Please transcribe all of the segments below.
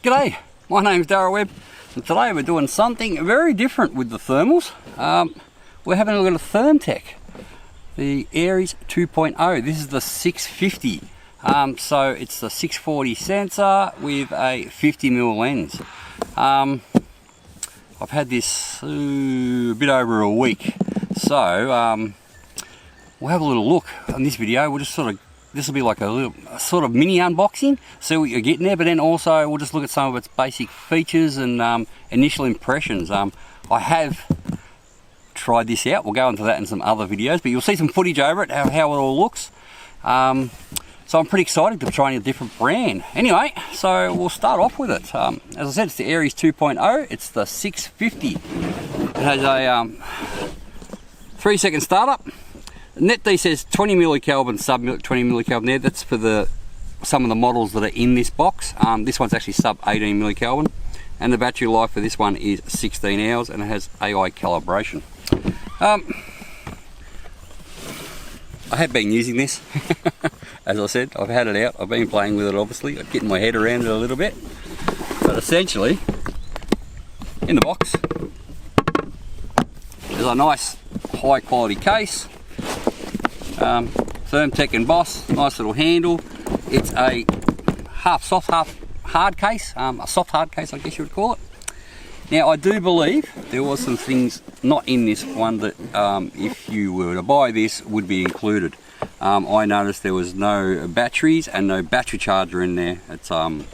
G'day, my name's Darryl Webb, and today we're doing something very different with the thermals. We're having a look at a Thermtec, the Ares 2.0. This is the 650. So it's the 640 sensor with a 50mm lens. I've had this a bit over a week, so we'll have a little look on this video. We'll just this will be like a little sort of mini unboxing, see what you're getting there, but then also we'll just look at some of its basic features and initial impressions. I have tried this out. We'll go into that in some other videos, but you'll see some footage over it, how it all looks. So I'm pretty excited to try a different brand. Anyway, so we'll start off with it. As I said, it's the Ares 2.0. It's the 650. It has a 3-second startup. NetD says 20 millikelvin, sub 20 millikelvin there. That's for some of the models that are in this box. This one's actually sub 18 millikelvin, and the battery life for this one is 16 hours, and it has AI calibration. I have been using this. As I said, I've had it out. I've been playing with it, obviously. I'm getting my head around it a little bit. But essentially, in the box, there's a nice high quality case. Thermtec embossed, nice little handle. It's a half soft, half hard case, a soft hard case I guess you would call it. Now I do believe there was some things not in this one that if you were to buy this would be included. I noticed there was no batteries and no battery charger in there. It's and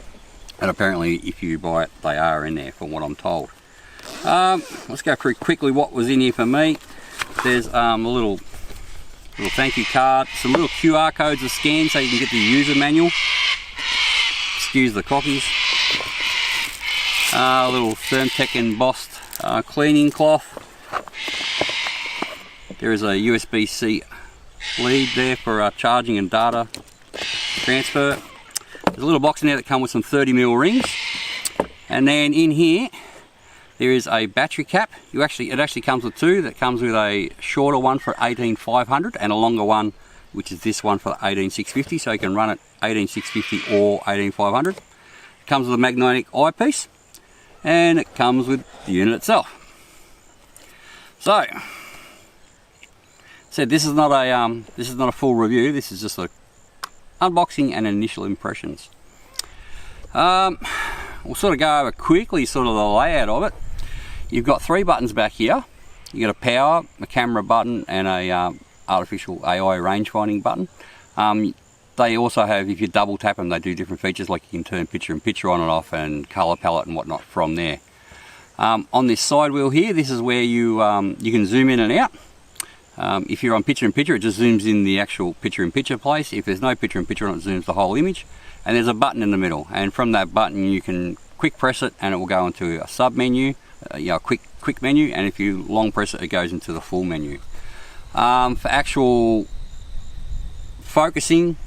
apparently if you buy it they are in there from what I'm told. Let's go through quickly what was in here for me. There's a little thank you card, some little QR codes to scan so you can get the user manual. Excuse the cockies. A little Thermtec embossed cleaning cloth. There is a USB-C lead there for charging and data transfer. There's a little box in there that comes with some 30mm rings, and then in here there is a battery cap. It actually comes with two. That comes with a shorter one for 18500 and a longer one, which is this one for 18650. So you can run it 18650 or 18500. It comes with a magnetic eyepiece, and it comes with the unit itself. So, this is not a full review. This is just a unboxing and initial impressions. We'll sort of go over quickly sort of the layout of it. You've got 3 buttons back here. You got a power, a camera button, and a artificial AI range finding button. They also have, if you double tap them, they do different features, like you can turn picture in picture on and off, and color palette and whatnot from there. On this side wheel here, this is where you can zoom in and out. If you're on picture in picture, it just zooms in the actual picture in picture place. If there's no picture in picture on it, zooms the whole image. And there's a button in the middle, and from that button you can quick press it and it will go into a sub menu, a quick menu, and if you long press it, it goes into the full menu. For actual focusing,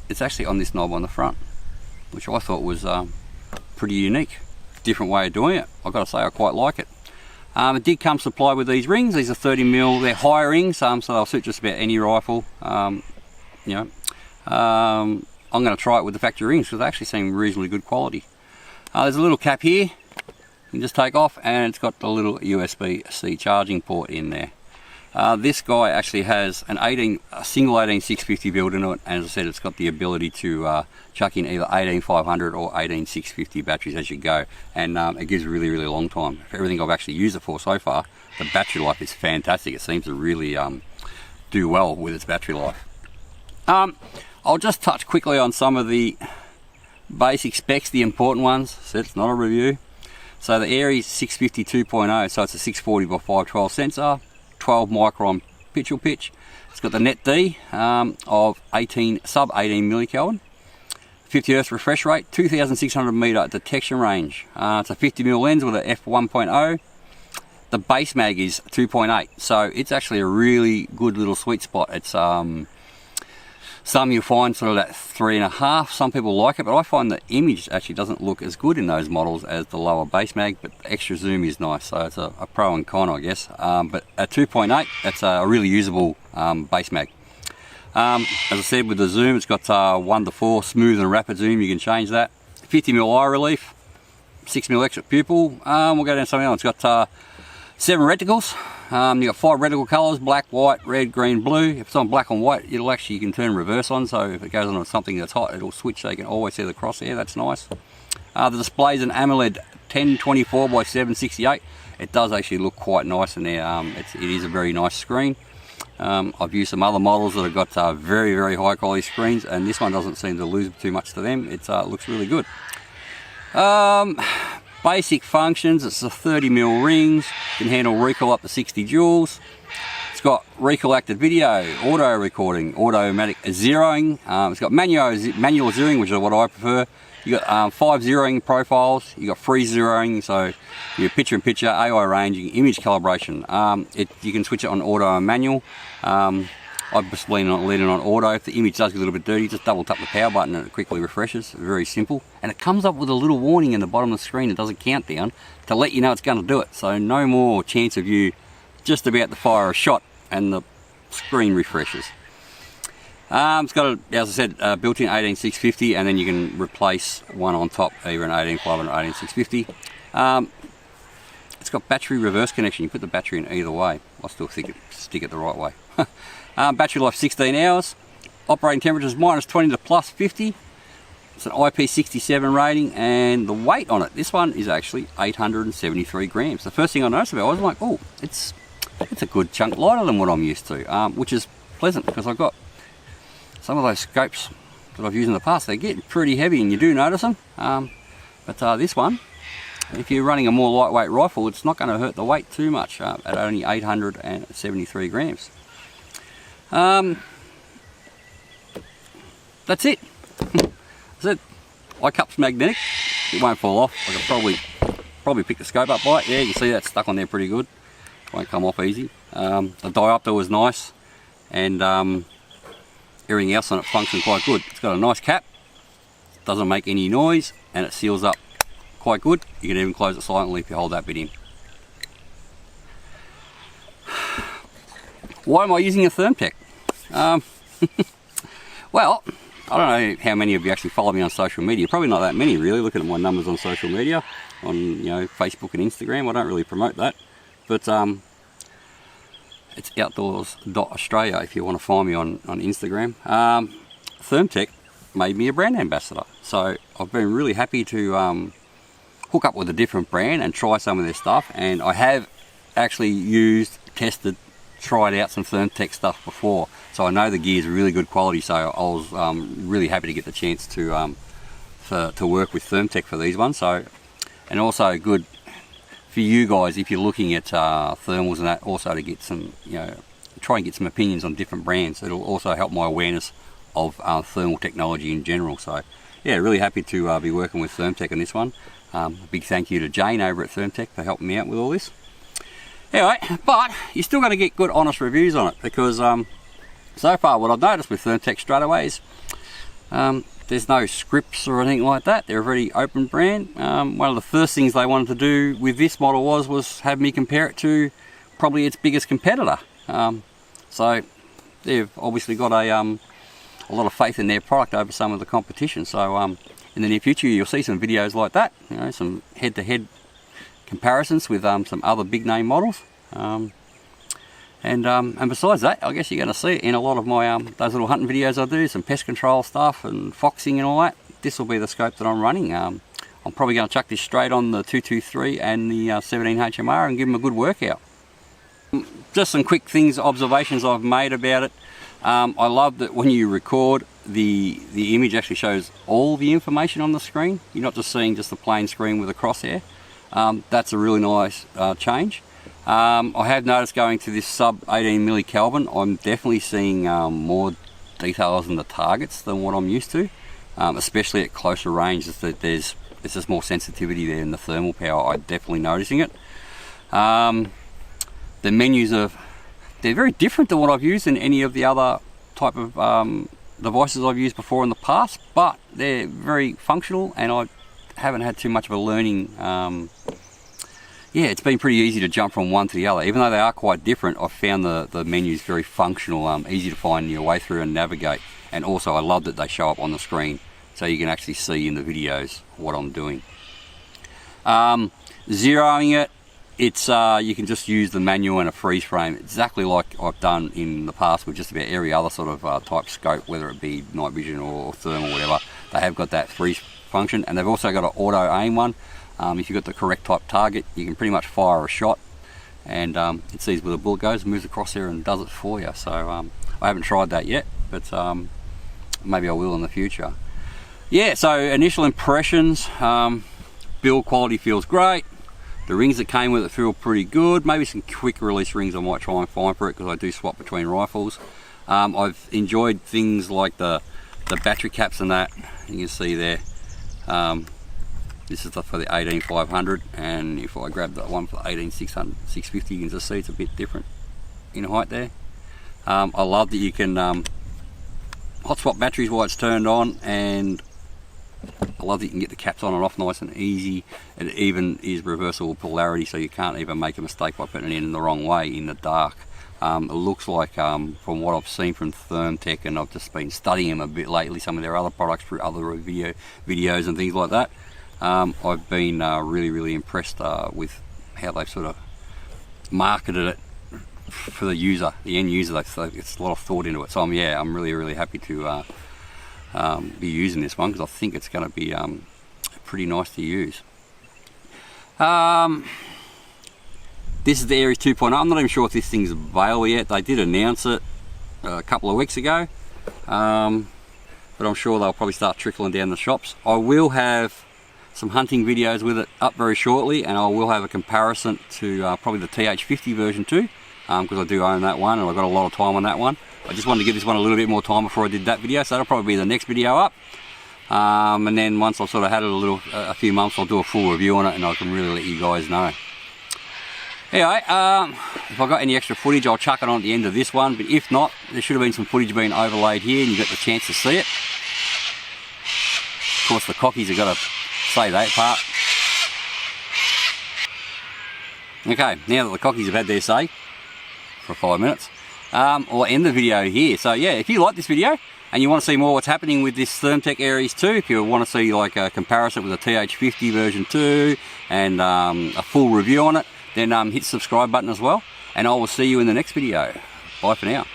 it's actually on this knob on the front, which I thought was pretty unique. Different way of doing it. I've got to say I quite like it. It did come supplied with these rings. These are 30mm. They're high rings, so they'll suit just about any rifle. I'm going to try it with the factory rings because they actually seem reasonably good quality. There's a little cap here you can just take off, and it's got the little USB-C charging port in there. This guy actually has a single 18650 built into it, and as I said, it's got the ability to chuck in either 18500 or 18650 batteries as you go, and it gives a really long time. For everything I've actually used it for so far, the battery life is fantastic. It seems to really do well with its battery life. I'll just touch quickly on some of the basic specs, the important ones. So it's not a review. So the Ares 650 2.0, so it's a 640 by 512 sensor, 12 micron pixel pitch. It's got the NetD of sub 18 millikelvin, 50 Hz refresh rate, 2600 meter detection range. It's a 50mm lens with a f1.0. The base mag is 2.8, so it's actually a really good little sweet spot. It's some you'll find sort of that 3.5. Some people like it, but I find the image actually doesn't look as good in those models as the lower base mag, but the extra zoom is nice, so it's a pro and con, I guess. But at 2.8, that's a really usable base mag. As I said, with the zoom, it's got 1 to 4 smooth and rapid zoom. You can change that. 50mm eye relief, 6mm extra pupil. We'll go down to something else. It's got 7 reticles. You've got 5 reticle colours, black, white, red, green, blue. If it's on black and white, it'll actually, you can turn reverse on, so if it goes on something that's hot, it'll switch so you can always see the crosshair. That's nice. The display's an AMOLED 1024 by 768. It does actually look quite nice in there. It is a very nice screen. I've used some other models that have got very, very high quality screens, and this one doesn't seem to lose too much to them. It looks really good. Basic functions, it's a 30mm rings, can handle recoil up to 60 joules. It's got recoil active video, auto recording, automatic zeroing. It's got manual zeroing, which is what I prefer. You got 5 zeroing profiles, you got free zeroing, so your picture-in-picture, AI ranging, image calibration. You can switch it on auto and manual. I've just leaning on auto. If the image does get a little bit dirty, just double tap the power button and it quickly refreshes. Very simple. And it comes up with a little warning in the bottom of the screen. It does a countdown to let you know it's going to do it. So no more chance of you just about to fire a shot and the screen refreshes. It's got, as I said, built-in 18650, and then you can replace one on top, either an 18500 or 18650. It's got battery reverse connection. You put the battery in either way. I still think stick it the right way. Battery life 16 hours. Operating temperatures -20 to +50. It's an IP67 rating, and the weight on it, this one is actually 873 grams. The first thing I noticed about it, I was like, oh, it's a good chunk lighter than what I'm used to, which is pleasant, because I've got some of those scopes that I've used in the past. They get pretty heavy, and you do notice them. But this one, if you're running a more lightweight rifle, it's not going to hurt the weight too much at only 873 grams. That's it. That's it. Eye-cup's magnetic. It won't fall off. I could probably pick the scope up by it. Yeah, you can see that's stuck on there pretty good. Won't come off easy. The diopter was nice, and everything else on it functioned quite good. It's got a nice cap, doesn't make any noise, and it seals up quite good. You can even close it silently if you hold that bit in. Why am I using a Thermtec? Well, I don't know how many of you actually follow me on social media. Probably not that many, really, looking at my numbers on social media, on Facebook and Instagram. I don't really promote that, but it's outdoors.australia if you want to find me on Instagram. Thermtec made me a brand ambassador, so I've been really happy to hook up with a different brand and try some of their stuff. And I have actually tested, tried out some Thermtec stuff before, so I know the gear is really good quality. So I was really happy to get the chance to work with Thermtec for these ones. So, and also good for you guys if you're looking at thermals and that, also to get some, try and get some opinions on different brands. It'll also help my awareness of thermal technology in general. So yeah, really happy to be working with Thermtec on this one. A big thank you to Jane over at Thermtec for helping me out with all this. Anyway, but you're still going to get good honest reviews on it, because so far what I've noticed with Thermtec straight away is there's no scripts or anything like that. They're a very open brand. One of the first things they wanted to do with this model was have me compare it to probably its biggest competitor. So they've obviously got a lot of faith in their product over some of the competition. So in the near future you'll see some videos like that, some head-to-head comparisons with some other big name models. And besides that, I guess you're going to see it in a lot of my those little hunting videos I do, some pest control stuff and foxing and all that. This will be the scope that I'm running. I'm probably going to chuck this straight on the 223 and the 17 HMR and give them a good workout. Just some quick observations I've made about it. I love that when you record, the image actually shows all the information on the screen. You're not just seeing just the plain screen with a crosshair. That's a really nice change. I have noticed going to this sub 18 millikelvin, I'm definitely seeing more details in the targets than what I'm used to, especially at closer range. There's just more sensitivity there in the thermal power. I'm definitely noticing it. The menus they're very different to what I've used in any of the other type of devices I've used before in the past, but they're very functional, and I haven't had too much of a learning. Yeah, it's been pretty easy to jump from one to the other. Even though they are quite different, I've found the menus very functional, easy to find your way through and navigate. And also I love that they show up on the screen. so you can actually see in the videos what I'm doing. Zeroing it, it's you can just use the manual and a freeze frame, exactly like I've done in the past with just about every other sort of type scope, whether it be night vision or thermal or whatever. They have got that freeze function, and they've also got an auto aim one. If you've got the correct type target, you can pretty much fire a shot, and it sees where the bullet goes, moves across there and does it for you. So I haven't tried that yet, but maybe I will in the future. Yeah, so initial impressions, build quality feels great. The rings that came with it feel pretty good. Maybe some quick release rings I might try and find for it, because I do swap between rifles. I've enjoyed things like the battery caps and that. You can see there. This is for the 18500, and if I grab that one for the 18600, 650, you can just see it's a bit different in height there. I love that you can hot swap batteries while it's turned on, and I love that you can get the caps on and off nice and easy. It even is reversible polarity, so you can't even make a mistake by putting it in the wrong way in the dark. It looks like, from what I've seen from Thermtec, and I've just been studying them a bit lately, some of their other products through other videos and things like that. I've been really impressed with how they've sort of marketed it for the user, the end user. It's a lot of thought into it. So I'm really happy to be using this one, because I think it's going to be pretty nice to use. This is the Ares 2.0. I'm not even sure if this thing's available yet. They did announce it a couple of weeks ago, but I'm sure they'll probably start trickling down the shops. I will have some hunting videos with it up very shortly, and I will have a comparison to probably the TH50 version 2, because I do own that one and I've got a lot of time on that one. I just wanted to give this one a little bit more time before I did that video, so that'll probably be the next video up. And then once I've sort of had it a few months, I'll do a full review on it, and I can really let you guys know. Anyway, if I've got any extra footage, I'll chuck it on at the end of this one, but if not, there should have been some footage being overlaid here, and you got the chance to see it. Of course, the cockies have got to say that part. Okay, now that the cockies have had their say for 5 minutes, I'll end the video here. So yeah, if you like this video and you want to see more what's happening with this Thermtec Ares 2, if you want to see like a comparison with the TH50 version 2 and a full review on it, then hit the subscribe button as well, and I will see you in the next video. Bye for now.